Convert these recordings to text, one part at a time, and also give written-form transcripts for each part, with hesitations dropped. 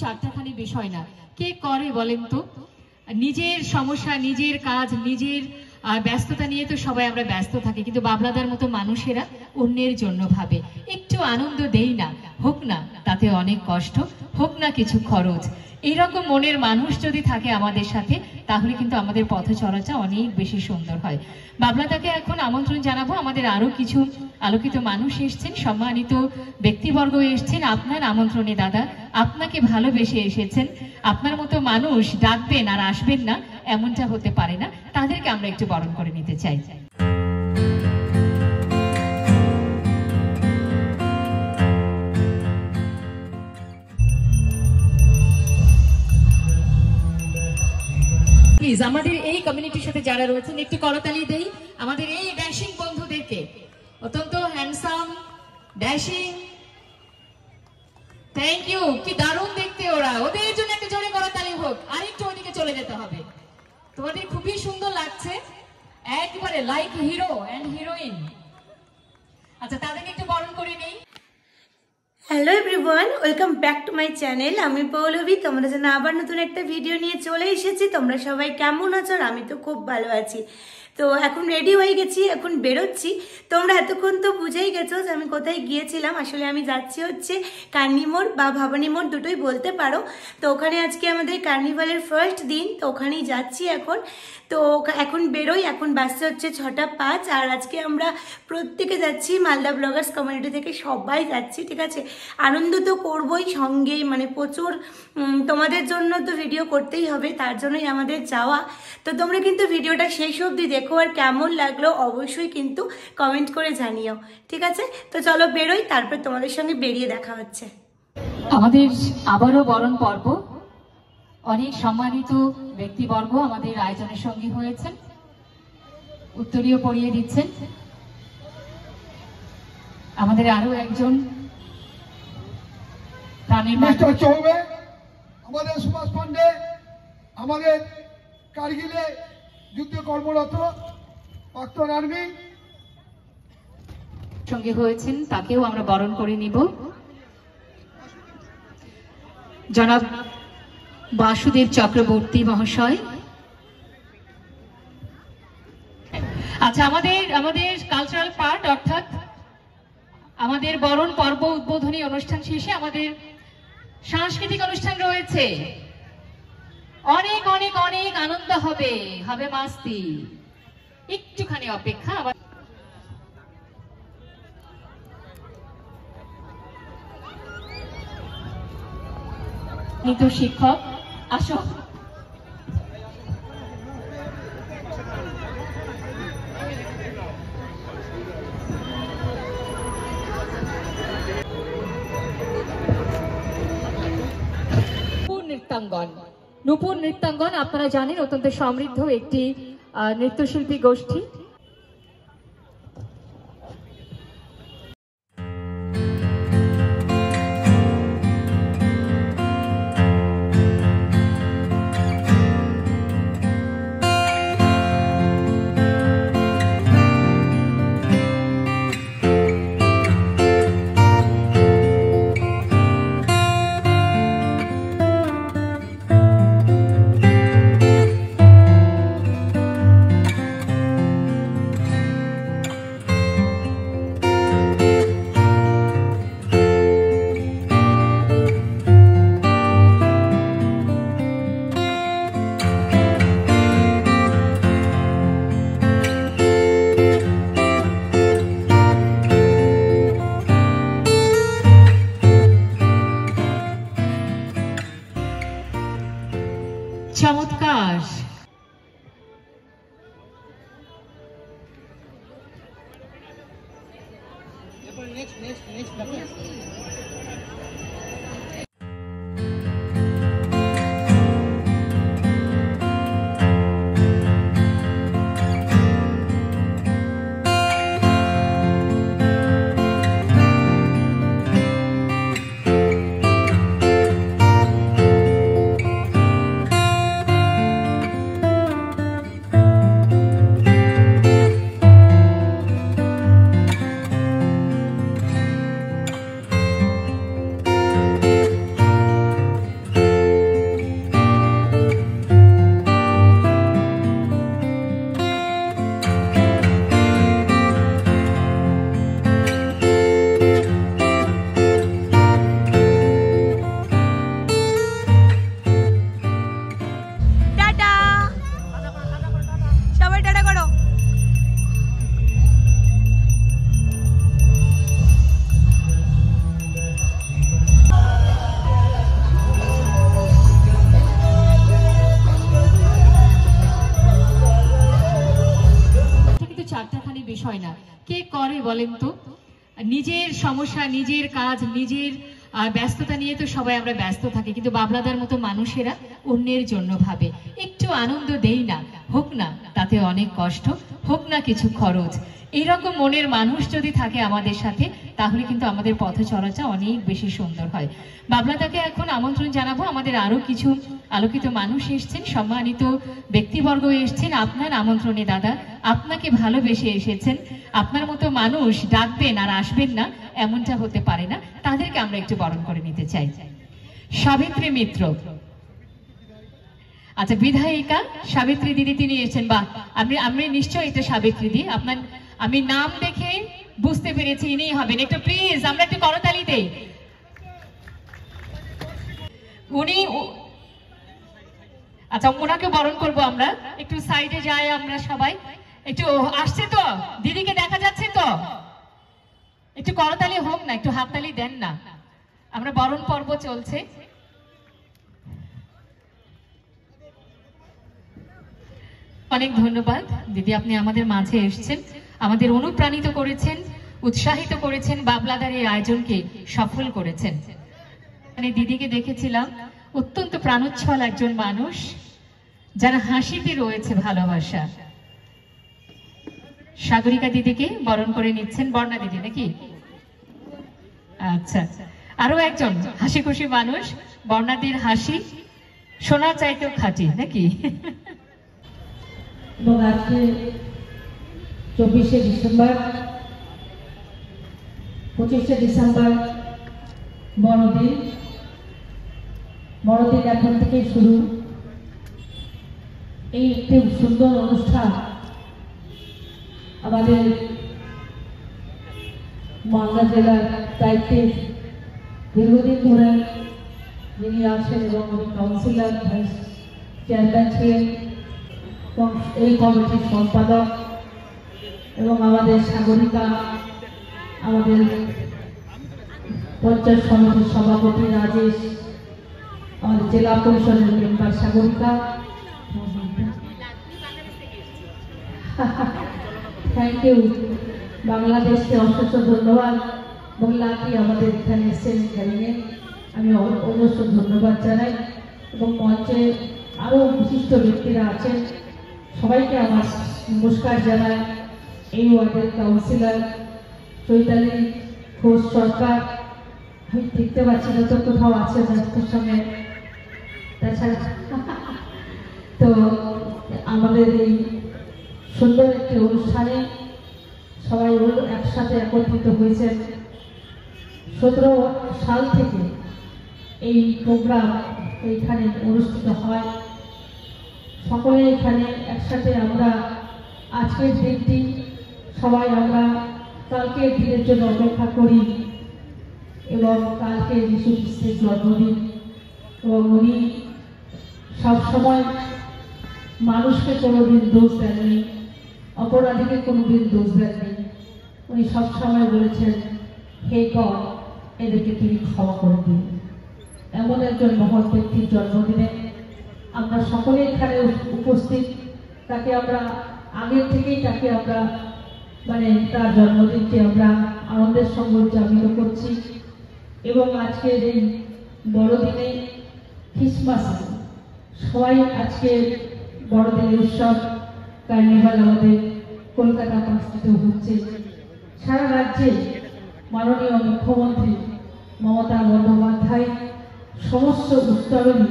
চারটাখানি বিষয় না, কে করে বলেন তো? নিজের সমস্যা, নিজের কাজ, নিজের ব্যস্ততা নিয়ে তো সবাই আমরা ব্যস্ত থাকি, কিন্তু বাবলাদার মতো মানুষেরা অন্যের জন্য ভাবে। একটু আনন্দ দেই না, হোক না তাতে অনেক কষ্ট, হোক না কিছু খরচ, এইরকম মনের মানুষ যদি থাকে আমাদের সাথে, তাহলে কিন্তু আমাদের পথ চলাটা অনেক বেশি সুন্দর হয়। বাবলাদাকে এখন আমন্ত্রণ জানাবো। আমাদের আরো কিছু আলোকিত মানুষ এসছেন, সম্মানিত ব্যক্তিবর্গ এসছেন আপনার আমন্ত্রণে। দাদা, আপনাকে ভালোবেসে এসেছেন। আপনার মতো মানুষ ডাকবেন আর আসবেন না, এমনটা হতে পারে না। তাদেরকে আমরা একটু বরণ করে নিতে চাই। প্লিজ আমাদের এই কমিউনিটির সাথে যারা রয়েছেন একটু করতালি দেই আমাদের এই ড্যাশিং বন্ধুদেরকে। অত্যন্ত হ্যান্ডসাম, ড্যাশিং, থ্যাংক ইউ। কি দারুণ দেখতে ওরা, ওদের জন্য একটা জোরে করতালি হোক। আরেকটু ওদিকে চলে যেতে হবে। তোমাদের খুবই সুন্দর লাগছে, একবারে লাইক হিরো এন্ড হিরোইন। আচ্ছা, তাদেরকে একটু বরণ করে নেই। Hello everyone, welcome back to my channel. আমি পৌলভী, তোমরা যেন আবার নতুন একটা ভিডিও নিয়ে চলে এসেছি। তোমরা সবাই কেমন আছো? আমি তো খুব ভালো আছি। তো এখন রেডি হয়ে গেছি, এখন বেরোচ্ছি। তোমরা এতক্ষণ তো বুঝেই গেছো যে আমি কোথায় গিয়েছিলাম। আসলে আমি যাচ্ছি হচ্ছে কার্নিমোড় বা ভবানী মোড়, দুটোই বলতে পারো। তো ওখানে আজকে আমাদের কার্নিভালের ফার্স্ট দিন, তো ওখানেই যাচ্ছি এখন। তো এখন বেরোই, এখন বাসে হচ্ছে 6:05। আর আজকে আমরা প্রত্যেকে যাচ্ছি, মালদা ব্লগার্স কমিউনিটি থেকে সবাই যাচ্ছি, ঠিক আছে। আনন্দ তো করবোই, সঙ্গে মানে প্রচুর তোমাদের জন্য তো ভিডিও করতেই হবে, তার জন্যই আমাদের যাওয়া। তো তোমরা কিন্তু ভিডিওটা শেষ অবধি দেখো, আর কেমন লাগলো অবশ্যই কিন্তু কমেন্ট করে জানিও, ঠিক আছে। তো চলো বেরোই, তারপর তোমাদের সঙ্গে বেরিয়ে দেখা হচ্ছে। আমাদের আবারও বরণ পর্ব, অনেক সম্মানিত ব্যক্তিবর্গ আমাদের আয়োজনের সঙ্গী হয়েছেন, উত্তরীয় পরিয়ে দিচ্ছেন। আমাদের আরো একজন প্রাণের মিস্টার চৌবে, আমাদের সুভাষ পান্ডে, আমাদের কারগিলে যুদ্ধে কর্মরত প্রাক্তন আর্মি সঙ্গে হয়েছেন, তাকেও আমরা বরণ করে নিব। জনাব বাসুদেব চক্রবর্তী মহাশয়। আচ্ছা, আমাদের কালচারাল পার্ট, অর্থাৎ আমাদের বরণ পর্ব উদ্বোধনী অনুষ্ঠান শেষে আমাদের সাংস্কৃতিক অনুষ্ঠান রয়েছে। অনেক অনেক অনেক আনন্দ হবে, হবে মাস্তি। একটুখানি অপেক্ষা। নিত শিক্ষক, আসো। নৃত্যাঙ্গন, নূপুর নৃত্যাঙ্গন আপনারা জানেন অত্যন্ত সমৃদ্ধ একটি নৃত্যশিল্পী গোষ্ঠী। চমৎকার। কে করে বলেন তো? নিজের সমস্যা, নিজের কাজ, নিজের ব্যস্ততা নিয়ে তো সবাই আমরা ব্যস্ত থাকি, কিন্তু বাবলাদার মতো মানুষেরা অন্যের জন্য ভাবে। একটু আনন্দ দেই না, হোক না তাতে অনেক কষ্ট, হোক না কিছু খরচ, এইরকম মনের মানুষ যদি থাকে আমাদের সাথে, তাহলে কিন্তু আমাদের পথ চলাটা অনেক বেশি সুন্দর হয়। বাবলাদাকে এখন আমন্ত্রণ জানাবো। আমাদের আরো কিছু আলোকিত মানুষ এসছেন, সম্মানিত ব্যক্তিবর্গ এসছেন আপনার আমন্ত্রণে। দাদা, আপনাকে ভালোবেসে এসেছেন। আপনার মতো মানুষ ডাকবেন আর আসবেন না, এমনটা হতে পারে না। তাদেরকে আমরা একটু বরণ করে নিতে চাই। সাবিত্রী মিত্র, আচ্ছা, বিধায়িকা সাবিত্রী দিদি তিনি এসেছেন। বা আমি নিশ্চয়ই এটা সাবিত্রী দি, আপনার আমি নাম দেখে বুঝতে পেরেছি ইনিই হবেন। একটু প্লিজ আমরা একটু করতালি দেই। উনি, আচ্ছা, ওনাকে বরণ করবো আমরা। একটু সাইডে যাই আমরা সবাই। একটু আসছে তো, দিদিকে দেখা যাচ্ছে তো? একটু করতালি হোক না, একটু হাততালি দেন না। আমরা বরণ পর্ব চলছে। অনেক ধন্যবাদ দিদি, আপনি আমাদের মাঝে এসেছেন, আমাদের অনুপ্রাণিত করেছেন, উৎসাহিত করেছেন, বাবলাদার এই আয়োজনকে সফল করেছেন। মানে দিদিকে দেখেছিলাম, অত্যন্ত প্রাণোচ্ছল একজন মানুষ, যারা হাসিতে রয়েছে ভালোবাসা। সাগরিকা দিদিকে বরণ করে নিচ্ছেন, বর্ণা দিদি নাকি? আচ্ছা, আরো একজন হাসি খুশি মানুষ, বর্ণাদির হাসি সোনার চাইতেও খাঁটি নাকি? এবং আজকে 24শে ডিসেম্বর, 25শে ডিসেম্বর বড়দিন। বড়দিন এখন থেকেই শুরু। এই একটি সুন্দর অনুষ্ঠান আমাদের মালদা জেলার দায়িত্বে দীর্ঘদিন ধরে যিনি আছেন এবং কাউন্সিলর, ভাইস চেয়ারম্যান ছিলেন এবং এই কমিটির সম্পাদক, এবং আমাদের সাগরিকা, আমাদের পঞ্চায়েত সমিতির সভাপতি রাজেশ, আমাদের জেলা পরিষদের মেম্বার সাগরিকা, থ্যাংক ইউ। বাংলাদেশকে অসংখ্য ধন্যবাদ। মহিলাকে আমাদের এখানে এসেছেন ট্রেনিংয়ে, আমি অবশ্য ধন্যবাদ জানাই। এবং মঞ্চে আরও বিশিষ্ট ব্যক্তিরা আছেন, সবাইকে আমার নমস্কার জানাই। এই ওয়ার্ডের কাউন্সিলর চৈতালি ঘোষ সরকার, আমি দেখতে পাচ্ছি যত কোথাও আছে ব্যস্তর সঙ্গে। তাছাড়া তো আমাদের এই সুন্দর একটি অনুষ্ঠানে সবাই একসাথে একত্রিত হয়েছেন। 17 সাল থেকে এই প্রোগ্রাম এইখানে অনুষ্ঠিত হয়। সকলে এখানে একসাথে আমরা আজকের দিনটি সবাই আমরা কালকের দিনের জন্য অপেক্ষা করি, এবং কালকে যিশু খ্রিস্টের জন্মদিন। এবং উনি সবসময় মানুষকে কোনোদিন দোষ দেননি, অপরাধীকে কোনোদিন দোষ দেননি। উনি সবসময় বলেছেন, হে গড, এদেরকে তিনি ক্ষমা করে দিন। এমন একজন মহৎ ব্যক্তির জন্মদিনে আমরা সকলে এখানে উপস্থিত। তাকে আমরা আগের থেকেই তাকে আমরা তার জন্মদিনকে আমরা আনন্দের সঙ্গে উদযাপিত করছি। এবং আজকের এই বড়দিনে ক্রিসমাসে সবাই আজকে বড়দিনের উৎসব কার্নিভাল আমাদের কলকাতা পাঁচটিতে হচ্ছে। সারা রাজ্যে মাননীয় মুখ্যমন্ত্রী মমতা বন্দ্যোপাধ্যায় সমস্ত উৎসবেরই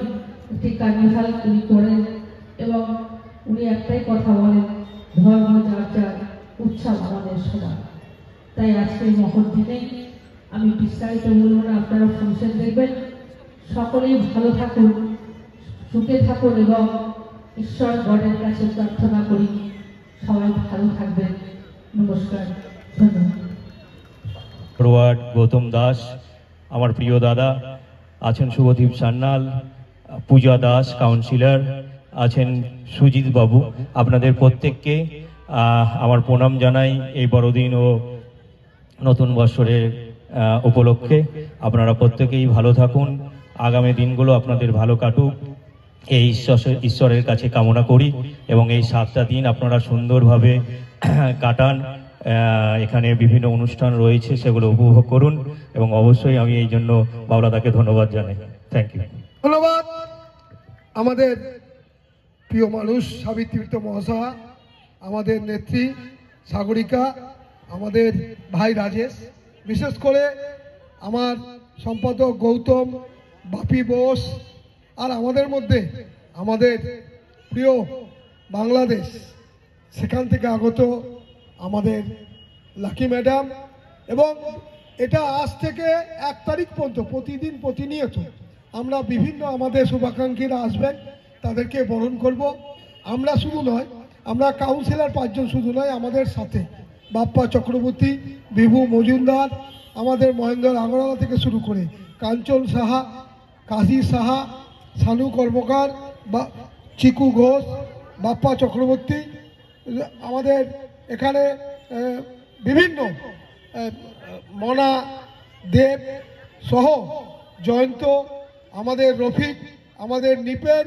একটি কার্নিভাল উনি করেন, এবং উনি একটাই কথা বলেন, ধর্ম যার যার, উৎসব আমাদের সবার। তাই আজকের মহৎ দিনে আমি বিস্তারিত বলব না, আপনারা ফাংশন দেখবেন। সকলেই ভালো থাকুন, সুখে থাকুন, এবং ঈশ্বর গডের কাছে প্রার্থনা করি সবাই ভালো থাকবেন। নমস্কার, ধন্যবাদ। ফরওয়ার্ড গৌতম দাস, আমার প্রিয় দাদা আছেন শুভদীপ সান্যাল, পূজা দাস কাউন্সিলর আছেন, সুজিত বাবু, আপনাদের প্রত্যেককে আমার প্রণাম জানাই এই বড়দিন ও নতুন বছরের উপলক্ষে। আপনারা প্রত্যেকেই ভালো থাকুন, আগামী দিনগুলো আপনাদের ভালো কাটুক এই ঈশ্বরের কাছে কামনা করি, এবং এই 7টা দিন আপনারা সুন্দরভাবে কাটান এখানে বিভিন্ন অনুষ্ঠান রয়েছে, সেগুলো উপভোগ করুন এবং অবশ্যই আমি এই জন্য বাবলাদাকে ধন্যবাদ জানাই। Thank you. ধন্যবাদ আমাদের প্রিয় মানুষ সাবিত্রী মিত্র মহাশয়া, আমাদের নেত্রী সাগরিকা, আমাদের ভাই রাজেশ, বিশেষ করে আমার সম্পাদক গৌতম, বাপি বোস, আর আমাদের মধ্যে আমাদের প্রিয় বাংলাদেশ সেখান থেকে আগত আমাদের লাকি ম্যাডাম, এবং এটা আজ থেকে 1 তারিখ পর্যন্ত প্রতিদিন প্রতিনিয়ত আমরা বিভিন্ন আমাদের শুভাকাঙ্ক্ষীরা আসবেন, তাদেরকে বরণ করব। আমরা শুধু নয়, আমরা কাউন্সিলর 5 জন শুধু নয়, আমাদের সাথে বাপ্পা চক্রবর্তী, বিভু মজুমদার, আমাদের মহেন্দ্র আগরওয়ালা থেকে শুরু করে কাঞ্চন সাহা, কাশী সাহা, সানু কর্মকার, বা চিকু ঘোষ, বাপ্পা চক্রবর্তী, আমাদের এখানে বিভিন্ন মনা দেব সহ জয়ন্ত, আমাদের রফিক, আমাদের নিপেন,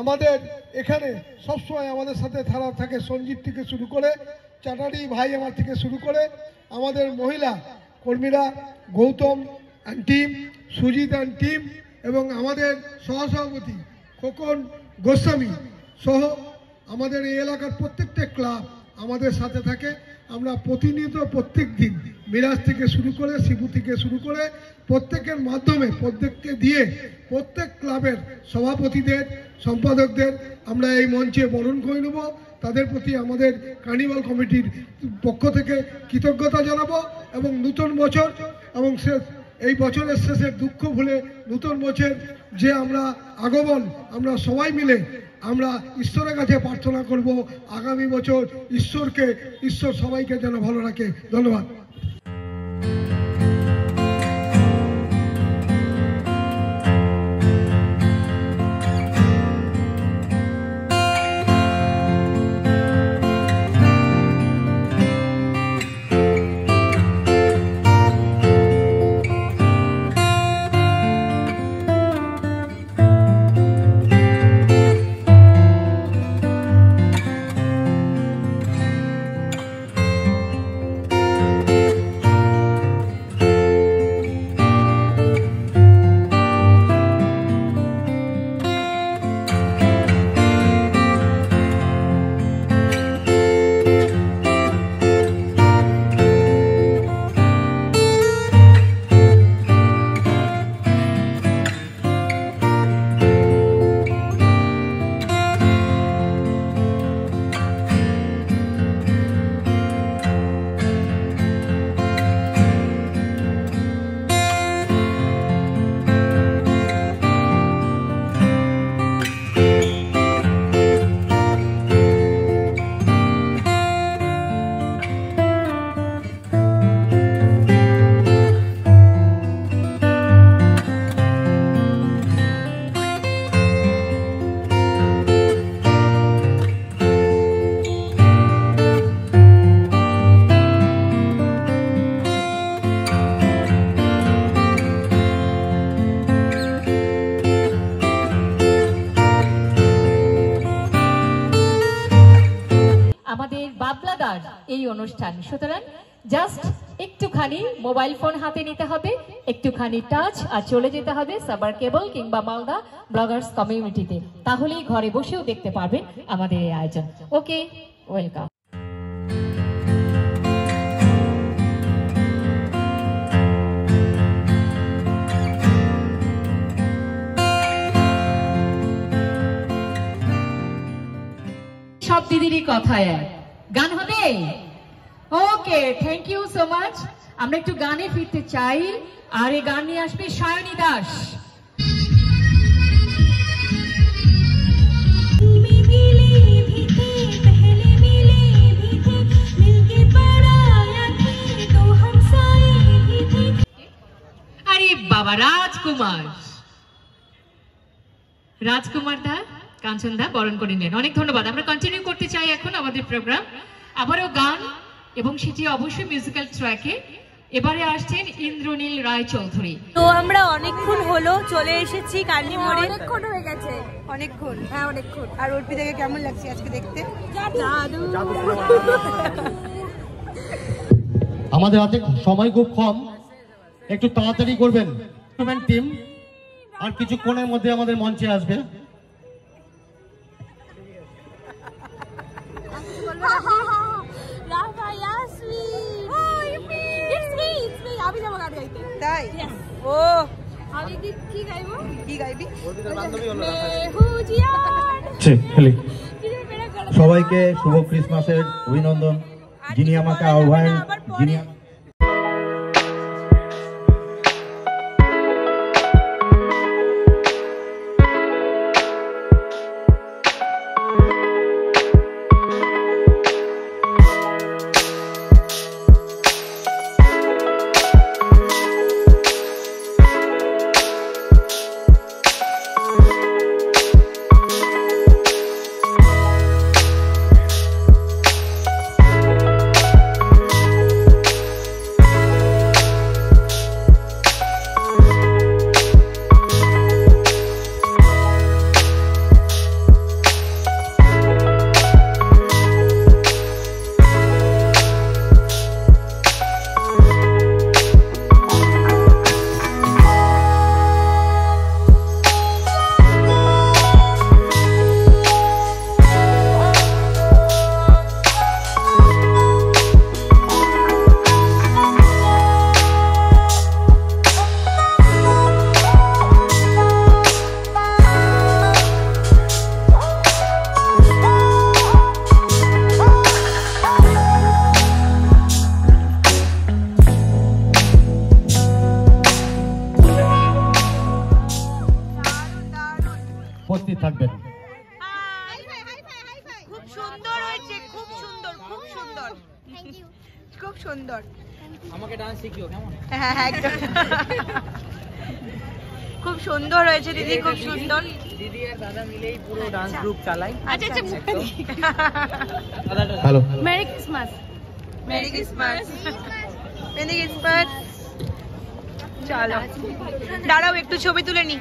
আমাদের এখানে সবসময় আমাদের সাথে ধারা থাকে সঞ্জীব থেকে শুরু করে চাটারি ভাই আমার থেকে শুরু করে আমাদের মহিলা কর্মীরা Gautam and team, Sujit and team, এবং আমাদের সহসভাপতি খোকন গোস্বামী সহ আমাদের এই এলাকার প্রত্যেকটা ক্লাব আমাদের সাথে থাকে। আমরা প্রতিনিয়ত প্রত্যেক দিন মিরাজ থেকে শুরু করে শিবু থেকে শুরু করে প্রত্যেকের মাধ্যমে প্রত্যেককে দিয়ে প্রত্যেক ক্লাবের সভাপতিদের সম্পাদকদের আমরা এই মঞ্চে বরণ করে নেব। তাদের প্রতি আমাদের কার্নিভাল কমিটির পক্ষ থেকে কৃতজ্ঞতা জানাবো, এবং নতুন বছর এবং এই বছরের শেষের দুঃখ ভুলে নতুন বছর যে আমরা আগমন, আমরা সবাই মিলে আমরা ঈশ্বরের কাছে প্রার্থনা করব আগামী বছর ঈশ্বর সবাইকে যেন ভালো রাখে। ধন্যবাদ। এই অনুষ্ঠান, সুতরাং জাস্ট একটুখানি মোবাইল ফোন হাতে নিতে হবে, একটুখানি টাচ আর চলে যেতে হবে সাবার কেবল কিংবা মালদা ব্লগার্স কমিউনিটিতে, তাহলেই ঘরে বসেও দেখতে পারবেন আমাদের এই আয়োজন। ওকে, ওয়েলকাম। সব দিদিরই কথায় গান হবে। ওকে, থ্যাংক ইউ সো মাচ। আমরা একটু গানে ফিরতে চাই, আর এই গান নিয়ে আসবে সায়নী দাস। আরে বাবা, রাজকুমার দা, কাঞ্চন দা বরণ করে নিলেন, অনেক ধন্যবাদ। আমরা কন্টিনিউ করতে চাই এখন আমাদের প্রোগ্রাম, আবারও গান, এবং সেটি অবশ্যই মিউজিক্যাল ট্র্যাকে। এবারে আসছেন ইন্দ্রনীল রায় চৌধুরী। তো আমরা অনেকক্ষণ হলো চলে এসেছি কার্নি মোড়ে। অনেকক্ষণ হয়ে গেছে, অনেকক্ষণ, হ্যাঁ অনেকক্ষণ। আর অর্পিতাকে কেমন লাগছে আজকে দেখতে? আমাদের হাতে সময় খুব কম, একটু তাড়াতাড়ি করবেন। টিম আর কিছুক্ষণের মধ্যে আমাদের মঞ্চে আসবে। সবাইকে শুভ ক্রিসমাসের অভিনন্দন। যিনি আমাকে আহ্বান, যিনি উপস্থিত থাকবেন। খুব সুন্দর হয়েছে, খুব সুন্দর, খুব সুন্দর, খুব সুন্দর। আমাকে ডান্স শিখিও কেমন? হ্যাঁ একদম খুব সুন্দর হয়েছে দিদি, খুব সুন্দর। দিদি আর দাদা মিলেই পুরো ডান্স গ্রুপ চালায়। আচ্ছা আচ্ছা, hello, merry Christmas, merry Christmas, merry Christmas. চলো দাঁড়াও একটু ছবি তুলে নি।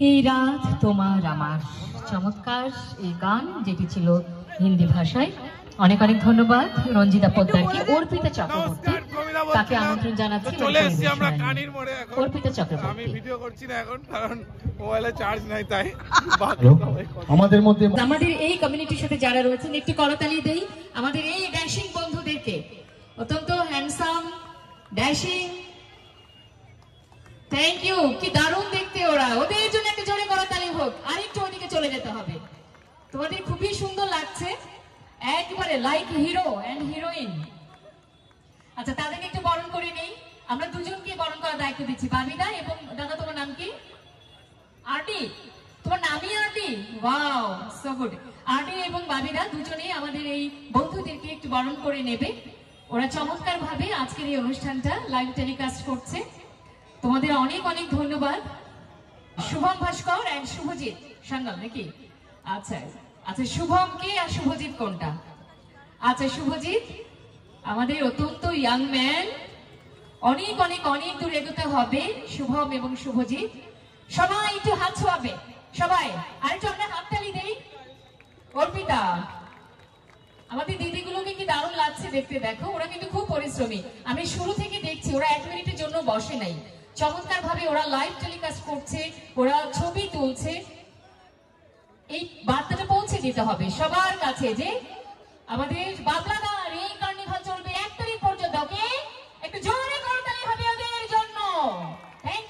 এই রাত তোমার আমার, চমৎকার এই গান যেটি ছিল হিন্দি ভাষায়। অনেক অনেক ধন্যবাদ রঞ্জিতা পোদ্দারকে। অর্পিতা চক্রবর্তী তাকে আমন্ত্রণ জানাচ্ছি। অর্পিতা চক্রবর্তী। আমি ভিডিও করছি না এখন, কারণ মোবাইলে চার্জ নাই, তাই আমাদের মধ্যে আমাদের এই কমিউনিটির সাথে যারা রয়েছেন একটু করতালি দেই আমাদের এই ড্যাশিং বন্ধুদেরকে। অত্যন্ত হ্যান্ডসাম, ড্যাশিং, থ্যাংক ইউ। কি দারুণ দেখতে ওরা, ওদের জন্য একটা জোরে করতালি হোক। আরেকটু ওদিকে চলে যেতে হবে। তোমাদের খুবই সুন্দর লাগছে, একবারে লাইক হিরো এন্ড হিরোইন। আচ্ছা তাদেরকে একটু বরণ করে নেই। আমরা দুজনকে বরণ করার দায়িত্ব দিচ্ছি, বাবিদা এবং দাদা। তোমার নাম কি? আরটি। তোমার নামই RT? Wow, so good. RT এবং বাবিদা দুজনেই আমাদের এই বন্ধুদেরকে একটু বরণ করে নেবে। ওরা চমৎকার ভাবে আজকের এই অনুষ্ঠানটা লাইভ টেলিকাস্ট করছে। তোমাদের অনেক অনেক ধন্যবাদ। শুভম ভাস্কর এন্ড শুভজিৎ সাঙ্গাল নাকি? আচ্ছা আচ্ছা, শুভম কে আর শুভজিৎ কোনটা? আচ্ছা শুভজিৎ আমাদের অত্যন্ত ইয়াং ম্যান, অনেক অনেক অনেক দূর এগোতে হবে। শুভম এবং শুভজিৎ সবাই একটু হাত ছোঁয়াবে, সবাই আরেকটু আমরা হাততালি দেই। অর্পিতা, আমাদের দিদিগুলোকে কি দারুণ লাগছে দেখতে, দেখো ওরা কিন্তু খুব পরিশ্রমী। আমি শুরু থেকে দেখছি ওরা 1 মিনিটের জন্য বসে নাই, চমৎকার ভাবে ওরা লাইভ টেলিকাস্ট করছে, ওরা ছবি তুলছে। এই বার্তাটা পৌঁছে দিতে হবে সবার কাছে যে আমাদের বাবলাদার এই কার্নিভাল চলবে 1 তারিখ পর্যন্ত। ওকে, একটু জোরে করতালি হবে ওদের জন্য। Thank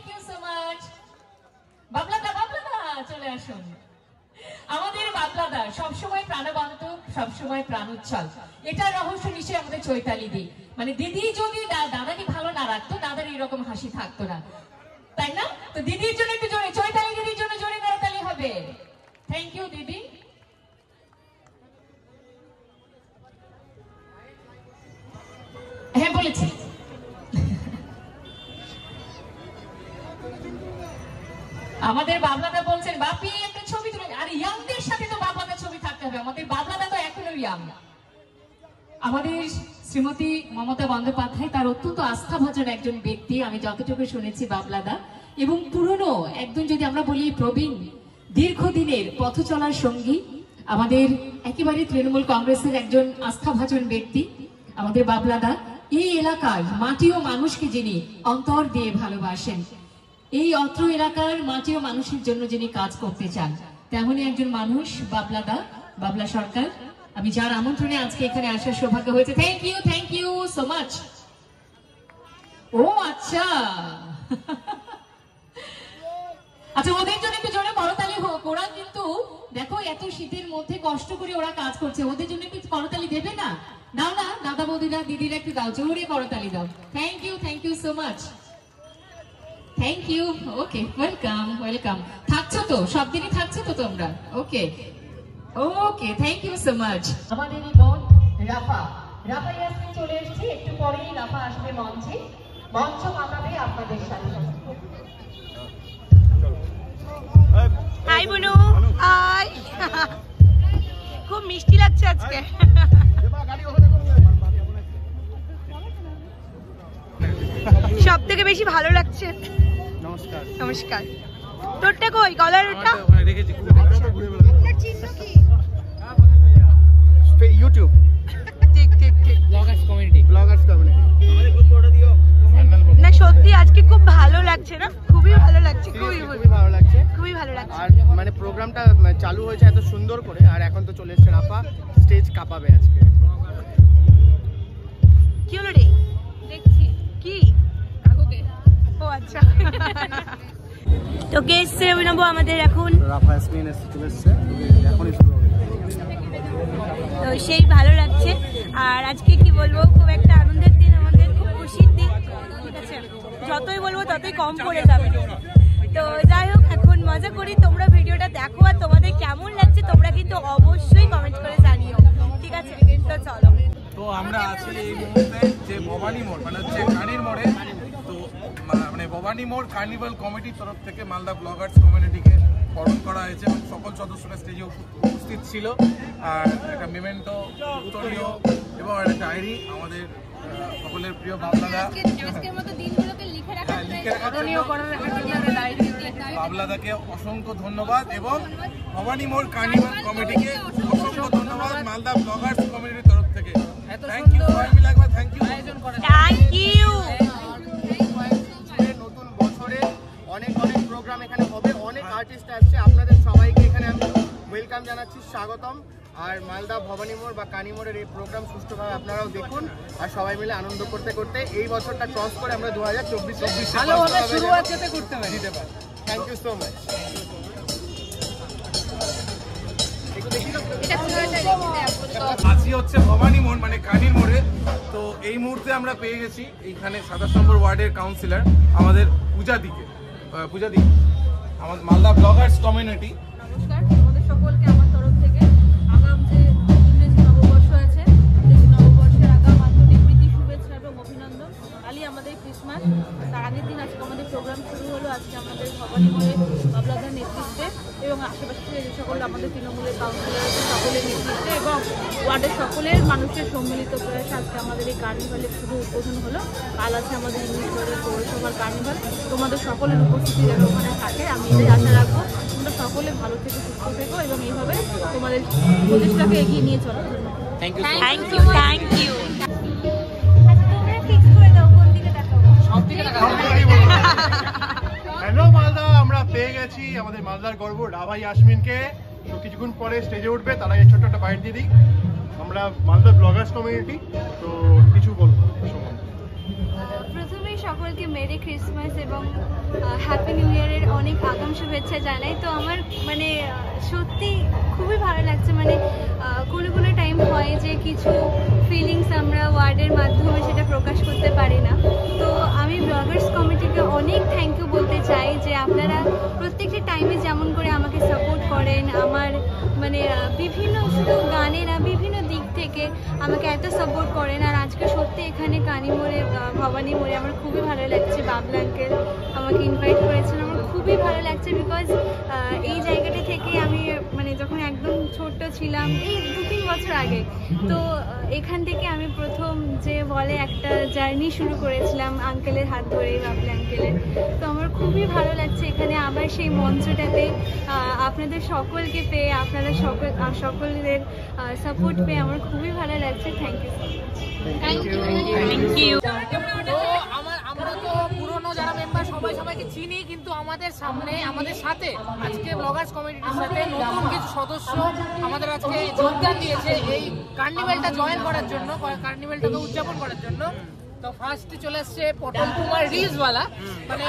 you so much. বাবলাদা, বাবলাদা চলে আসুন। আমাদের বাবলাদা সবসময় প্রাণবন্ত, সবসময় প্রাণোচ্ছল। এটার রহস্য নিশ্চয়ই আমাদের চৈতালি দি। মানে দিদি যদি দাদাকে ভালো না রাখতো, দাদার এরকম হাসি থাকতো না, তাই না? তো দিদির জন্য একটু জোরে, চৈতালি দিদির জন্য জোরে করতালি হবে। থ্যাংক ইউ দিদি। হ্যাঁ বলেছি। আমাদের বাবলাদা বলছেন বাপি একটা ছবি তুলে, আর ইয়াংদের সাথে তো বাবলাদার ছবি থাকতে হবে, আমাদের বাবলাদা তো এখনো ইয়াং। আমাদের শ্রীমতী মমতা বন্দ্যোপাধ্যায় তার অত্যন্ত আস্থাভাজন একজন ব্যক্তি, আমি যতটুকু শুনেছি বাবলাদা, এবং পুরনো একদম যদি আমরা বলি প্রবীণ দীর্ঘদিনের পথ চলার সঙ্গী, আমাদের একেবারে তৃণমূল কংগ্রেসের একজন আস্থাভাজন ব্যক্তি আমাদের বাবলাদা। এই এলাকার মাটি ও মানুষকে যিনি অন্তর দিয়ে ভালোবাসেন, এই অত্র এলাকার মাটি ও মানুষের জন্য যিনি কাজ করতে চান, তেমনই একজন মানুষ বাবলাদা, বাবলা সরকার। আমি যার আমন্ত্রণে আজকে এখানে আসার সৌভাগ্য হয়েছে, থ্যাংক ইউ সো মাচ। ও আচ্ছা আচ্ছা, ওদের জন্য একটু জোরে করতালি হোক। ওরা কিন্তু দেখো এত শীতের মধ্যে কষ্ট করে ওরা কাজ করছে, ওদের জন্য একটু করতালি দেবে না? দাও না দাদা বৌদিরা দিদিরা, একটু দাও, জোরে করতালি দাও। Thank you so much, thank you. Okay, welcome. থাকছো তো, সব দিনই থাকছো তো তোমরা? Okay, thank you so much. আমাদের বোন রাফা ইয়াসমিন চলে এসেছে, একটু পরেই রাফা আসবে মঞ্চে, মঞ্চ মাতাবে আপনাদের সাথে। হাই বনু, হাই। খুব মিষ্টি লাগছে আজকে। সব থেকে বেশি ভালো লাগছে। নমস্কার। তোরটা কই, গলারটা? ইউটিউব ঠিক। Bloggers community. না সত্যি আজকে খুব ভালো লাগছে না? খুবই ভালো লাগছে, খুবই ভালো লাগছে। আর মানে প্রোগ্রামটা চালু হয়েছে এত সুন্দর করে, আর এখন তো চলে এসেছে রাফা, স্টেজ কাঁপাবে আজকে। কি হলো রে? দেখছি কি কাকুকে। ও আচ্ছা। তো কে এসছে অভিনব আমাদের এখন? রাফা ইয়াসমিন চলে এসেছে, এখনই শুরু হবে। তো সেই ভালো লাগছে। আর আজকে কি বলবো, খুব একটা আনন্দের দিন, আমাদের খুব খুশির দিন। ঠিক আছে, যতই বলবো ততই কম পড়ে যাবে। তো যাই হোক, এখন মজা করি। তোমরা ভিডিওটা দেখো, আর তোমাদের কেমন লাগছে তোমরা কিন্তু অবশ্যই কমেন্ট করে জানিও। ঠিক আছে, তো চলো। তো আমরা আছি এই মুহূর্তে যে ভবানী মোড়, মানে হচ্ছে কানির মোড়ে। তো মানে ভবানী মোড় কার্নিভাল কমিটির তরফ থেকে মালদা ব্লগার্স কমিউনিটিকে বরণ করা হয়েছে, এবং সকল সদস্যরা স্টেজে উপস্থিত ছিল। আর একটা মেমেন্টো, উত্তরীয় এবং একটা ডায়েরি আমাদের সকলের প্রিয় বাবলাদা, বাবলাদাকে অসংখ্য ধন্যবাদ, এবং ভবানী মোড় কার্নিভাল কমিটিকে অসংখ্য ধন্যবাদ মালদা ব্লগার্স কমিউনিটির তরফ থেকে। Thank you, thank you. নতুন বছরে অনেক প্রোগ্রাম এখানে হবে, অনেক আর্টিস্ট আসছে, আপনাদের সবাইকে এখানে আমি ওয়েলকাম জানাচ্ছি, স্বাগতম। আর মালদা ভবানী মোড় বা কানি মোড়ের এই প্রোগ্রাম সুষ্ঠুভাবে আপনারাও দেখুন, আর সবাই মিলে আনন্দ করতে করতে এই বছরটা ক্রস করে আমরা 2024 ভালোভাবে শুরুয়াত যাতে করতে পারি। Thank you so much. আছি হচ্ছে ভবানী মোড় মানে কানির মোড়ে। তো এই মুহূর্তে আমরা পেয়ে গেছি এইখানে 27 নম্বর ওয়ার্ডের কাউন্সিলর আমাদের পূজাদিকে, আমাদের মালদা ব্লগার্স কমিউনিটি। আমাদের সকলকে আমার তরফ থেকে আগাম যে ইংরেজি নববর্ষ আছে, ইংরেজি নববর্ষের আগাম আন্তরিক প্রীতি, শুভেচ্ছা এবং অভিনন্দন। কালই আমাদের ক্রিসমাস, তার আগের দিন আজকে আমাদের প্রোগ্রাম শুরু হলো। আজকে আমাদের ভবানী মোড়ে বাবলাদার নেতৃত্বে এবং আশেপাশে যে সকল আমাদের তৃণমূলের কাউন্সিলর আছে সকলের নেতৃত্বে এবং ওয়ার্ডের সকলের মানুষের সম্মিলিত প্রয়াসে আজকে আমাদের এই কার্নিভালের শুভ উদ্বোধন হলো। কাল আছে আমাদের ইংলিশ রোডের পৌরসভার কার্নিভাল। তোমাদের সকলের উপস্থিতি যেন ওখানে থাকে, আমি এটাই আশা রাখবো। তোমরা সকলে ভালো থেকে সুস্থ থেকো এবং এইভাবে তোমাদের প্রচেষ্টাকে এগিয়ে নিয়ে চলো। Thank you. হ্যালো মালদা, আমরা পেয়ে গেছি আমাদের মালদার গর্ব রাফা ইয়াসমিনকে। তো কিছুক্ষণ পরে স্টেজে উঠবে, তার আগে ছোট্ট একটা বাইট দিয়ে দিই। আমরা মালদা ব্লগার্স কমিউনিটি, তো কিছু বলবো। প্রথমেই সকলকে মেরি ক্রিসমাস এবং হ্যাপি নিউ ইয়ারের অনেক আগাম শুভেচ্ছা জানাই। তো আমার মানে সত্যি খুবই ভালো লাগছে। মানে কোনো টাইম হয় যে কিছু ফিলিংস আমরা ওয়ার্ডের মাধ্যমে সেটা প্রকাশ করতে পারি না। তো আমি ব্লগার্স কমিটিকে অনেক থ্যাংক ইউ বলতে চাই যে আপনারা প্রত্যেকটা টাইমে যেমন করে আমাকে সাপোর্ট করেন, আমার মানে বিভিন্ন শুধু গানে না বিভিন্ন দিক থেকে আমাকে এত সাপোর্ট করেন। আর আজকে সত্যি এখানে কানি মোড়ে ভবানী মোড়ে আমার খুবই ভালো লাগছে। বাবলা আঙ্কেল আমাকে ইনভাইট করেছেন, আমার খুব খুবই ভালো লাগছে বিকজ এই জায়গাটা থেকে আমি মানে যখন একদম ছোট্ট ছিলাম এই 2-3 বছর আগে, তো এখান থেকে আমি প্রথম যে বলে একটা জার্নি শুরু করেছিলাম আঙ্কেলের হাত ধরে, বাবলি আঙ্কেলের। তো আমার খুবই ভালো লাগছে এখানে আবার সেই মঞ্চটাতে আপনাদের সকলকে পেয়ে, আপনারা সকলের সাপোর্ট পেয়ে আমার খুবই ভালো লাগছে। Thank you so much. Thank you. তো আমরা তো পুরনো যারা মেম্বার সবাইকে চিনি, কিন্তু আমাদের সাথে আজকে ব্লগার্স কমিউনিটির সাথে নতুন কিছু সদস্য আমাদের আজকে যোগদান দিয়েছে এই কার্নিভেলটা জয়েন করার জন্য, কার্নিভেলটাকে উদযাপন করার জন্য। তো ফার্স্টে চলে আসছে পটল কুমার রিলসওয়ালা, মানে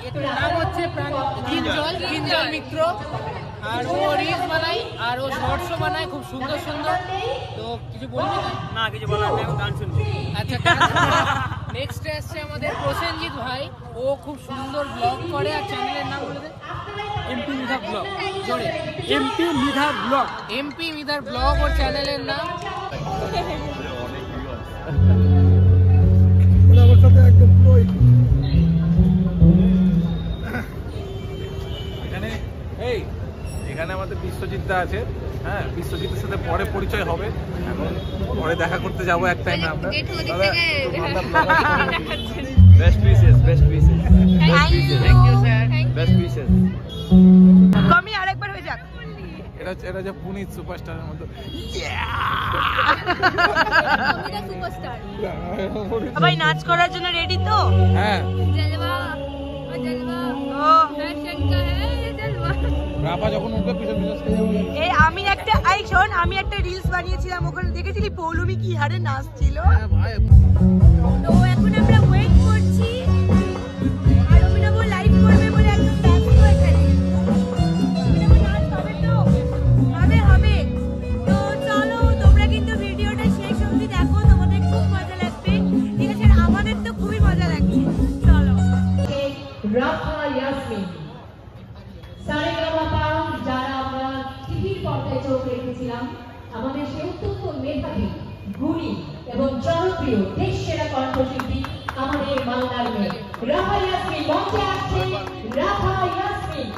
এটার নাম হচ্ছে কিঞ্জল মিত্র, আর ও রিলস বানায় আর ও শর্টসও বানায় খুব সুন্দর সুন্দর। তো কিছু বলবি না? কিছু বলার নেই, গান শুনবো। আচ্ছা, নেক্সট আসছে আমাদের প্রসেনজিৎ ভাই, ও খুব সুন্দর ব্লগ করে, আর চ্যানেলের নাম বলে দে। এমপি মিধার ব্লগ, জোরে এমপি মিধার ব্লগ ওর চ্যানেলের নাম। এখানে আমাদের বিশ্বজিৎ আছে, হ্যাঁ বিশ্বজিতের সাথে পরে পরিচয় হবে, এখন পরে দেখা করতে যাবো এক টাইমে আমরা। Best wishes thank you sir, best wishes. আমি আরেকবার হয়ে যাক, এটা যে পুনিত সুপারস্টারের মতো সবাই নাচ করার জন্য রেডি তো? হ্যাঁ, আমি একটা রিলস বানিয়েছিলাম, ওখানে দেখেছিলি পৌলমী কি হারে নাচছিল। তো এখন আমরা ওয়েট করছি, আর অভিনব লাইভ করবে বলে একদম ব্যস্ত এখানে। অভিনব নাচ হবে তো? হবে। তো চলো, তোমরা কিন্তু ভিডিওটা শেষ অবধি দেখো, তোমাদের খুব মজা লাগবে, ঠিক আছে? আমাদের তো খুবই মজা লাগছে। চলো। রাফা ইয়াসমিন, সারেগামাপা যারা আমরা টিভির পর্দায় চোখ রেখেছিলাম, আমাদের সে অত্যন্ত মেধাবী, গুণী এবং জনপ্রিয় দেশ সেরা কণ্ঠশিল্পী আমাদের মালদার মেয়ে রাফা ইয়াসমিন মঞ্চে আসছে। রাফা ইয়াসমিন।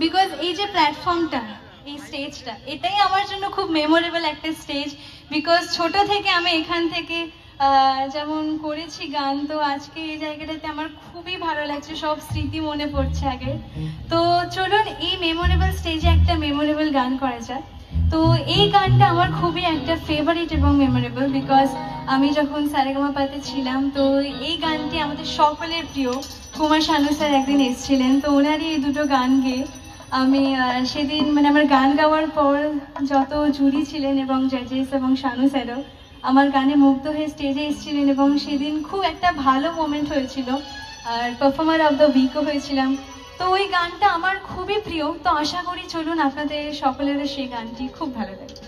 বিকজ এই যে প্ল্যাটফর্মটা, এই স্টেজটা, এটাই আমার জন্য খুব মেমোরেবল একটা স্টেজ। বিকজ ছোট থেকে আমি এখান থেকে যেমন করেছি গান, তো আজকে এই জায়গাটাতে আমার খুবই ভালো লাগছে, সব স্মৃতি মনে পড়ছে আগে। তো চলুন এই মেমোরেবল স্টেজে একটা মেমোরেবল গান করা যায়। তো এই গানটা আমার খুবই একটা ফেভারিট এবং মেমোরেবল, বিকজ আমি যখন সারেগামাপাতে ছিলাম, তো এই গানটি আমাদের সকলের প্রিয় কুমার শানু স্যার একদিন এসেছিলেন, তো ওনারই এই দুটো গান গেয়ে আমি সেদিন মানে আমার গান গাওয়ার পর যত জুরি ছিলেন এবং জাজেস এবং শানু স্যারও আমার গানে মুগ্ধ হয়ে স্টেজে এসেছিলেন, এবং সেদিন খুব একটা ভালো মোমেন্ট হয়েছিল, আর পারফর্মার অফ দ্য উইকও হয়েছিলাম। তো ওই গানটা আমার খুবই প্রিয়, তো আশা করি চলুন আপনাদের সকলের সেই গানটি খুব ভালো লাগে।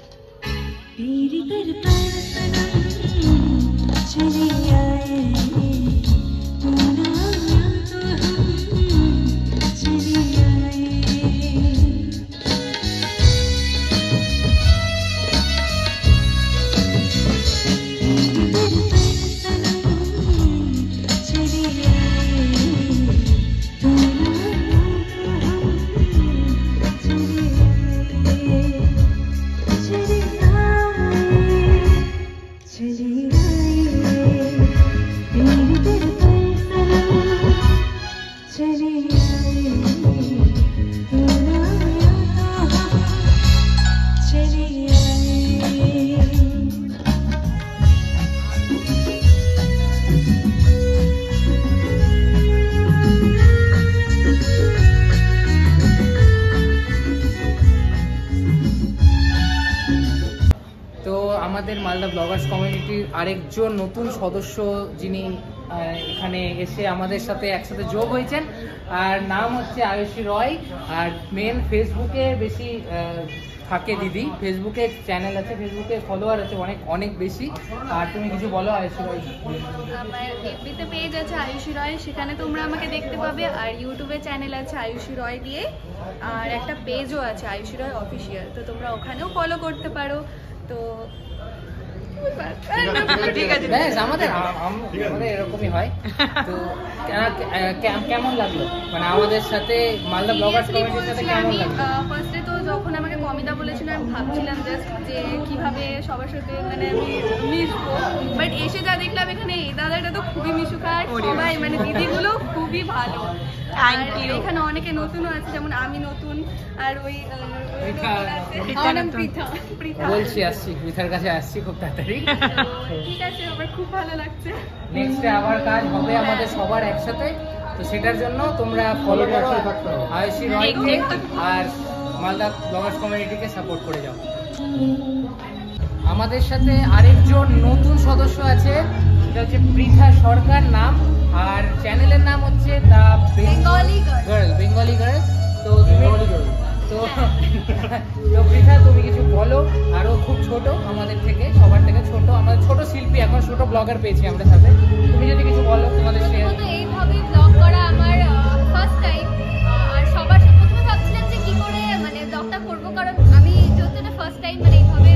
আমাদের মালদা ব্লগার্স কমিউনিটির আরেকজন নতুন সদস্য যিনি এখানে এসে আমাদের সাথে একসাথে যোগ হয়েছেন, আর নাম হচ্ছে আয়ুষী রয়। আর মেন ফেসবুকে বেশি থাকে দিদি, ফেসবুকে চ্যানেল আছে, ফেসবুকে ফলোয়ার আছে অনেক অনেক বেশি। আর তুমি কিছু বলো আয়ুষী রয়। আমার এফবিতে পেজ আছে আয়ুষী রয়, সেখানে তোমরা আমাকে দেখতে পাবে। আর ইউটিউবে চ্যানেল আছে আয়ুষী রয় দিয়ে, আর একটা পেজও আছে আয়ুষী রয় অফিসিয়াল, তো তোমরা ওখানেও ফলো করতে পারো। তো ঠিক আছে, ব্যাস আমাদের এরকমই হয়। তো কেমন লাগলো মানে আমাদের সাথে মালদা ব্লগার্স কমিউনিটির সাথে কেমন লাগলো? ফার্স্টে তো যখন আমাকে কমিতা বলেছিল আমি ভাবছিলাম জাস্ট যে কিভাবে সবার সাথে মানে আমি মিশবো, বাট এসে যা দেখলাম এখানে এই দাদাটা তো খুবই মিশুকার, সবাই মানে দিদিগুলো খুবই ভালো। আর এখানে অনেকে নতুনও আছে, যেমন আমি নতুন, আর ওই বলছি আসছি পৃথার কাছে আসছি খুব তাড়াতাড়ি। ঠিক আছে, আমার খুব ভালো লাগছে। নেক্সটে আবার কাজ হবে আমাদের সবার একসাথে, তো সেটার জন্য তোমরা ফলো করো আয়ুষী রয়কে আর মালদা ব্লগার্স কমিউনিটিকে সাপোর্ট করে যাও। আমাদের সাথে আরেকজন নতুন সদস্য আছে, সেটা হচ্ছে পৃথা সরকার নাম, আর চ্যানেলের নাম হচ্ছে দ্য বেঙ্গলি গার্ল। তো পৃথা তুমি কিছু বলো। আরো খুব ছোট আমাদের থেকে, সবার থেকে ছোট, আমাদের ছোট শিল্পী, এখন ছোট ব্লগার পেয়েছি আমরা সাথে। তুমি যদি কিছু বলো তোমাদের শেয়ার। এইভাবে ব্লগ করা আমার ফার্স্ট টাইম, আর সবার সাথে প্রথমে ভাবছিলাম যে কি করে মানে ব্লগটা করবো, কারণ আমি যেহেতু এটা ফার্স্ট টাইম মানে এইভাবে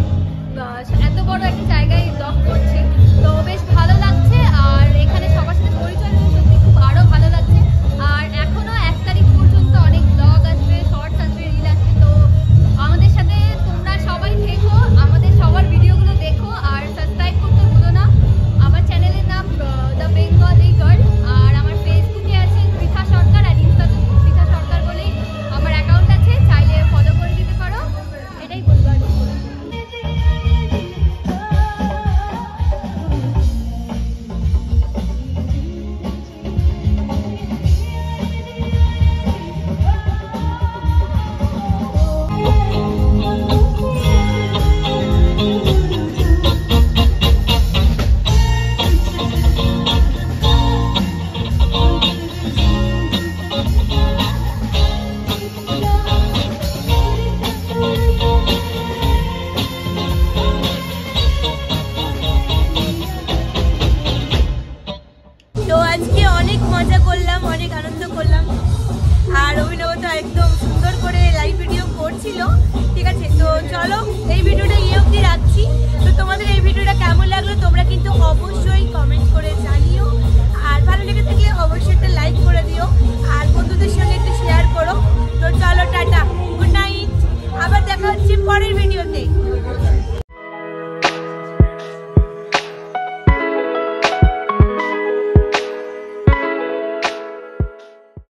এত বড় একটা জায়গায় ব্লগ করছি, তো বেশ ভালো লাগছে। আর এখানে সবার সাথে পরিচয় সত্যি খুব আরো ভালো লাগছে। আর এখনো 1 তারিখ পর্যন্ত অনেক ব্লগ আসবে, শর্টস আসবে, রিল আসবে, তো আমাদের সাথে তোমরা সবাই থেকো, আমাদের সবার ভিডিওগুলো দেখো, আর সাবস্ক্রাইব করতে ভুলো না। আমার চ্যানেলের নাম দ্য বেঙ্গলি গার্ল, আর আমার ফেসবুকে আছে পৃথা সরকার, আর ইনস্টাতে পৃথা সরকার বলেই আমার অ্যাকাউন্ট আছে, চাইলে ফলো করে দিতে পারো। এটাই বলবো। তো আজকে অনেক মজা করলাম, অনেক আনন্দ করলাম, আর অভিনব তো একদম সুন্দর করে লাইভ ভিডিও করছিল। ঠিক আছে, তো চলো এই ভিডিওটা অবধি রাখছি। তো তোমাদের এই ভিডিওটা কেমন লাগলো তোমরা কিন্তু অবশ্যই কমেন্ট করে জানিও, আর ভালো লেগে থাকলে অবশ্যই একটা লাইক করে দিও, আর বন্ধুদের সঙ্গে একটু শেয়ার করো। তো চলো টাটা, গুড নাইট, আবার দেখা হচ্ছে পরের ভিডিওতে।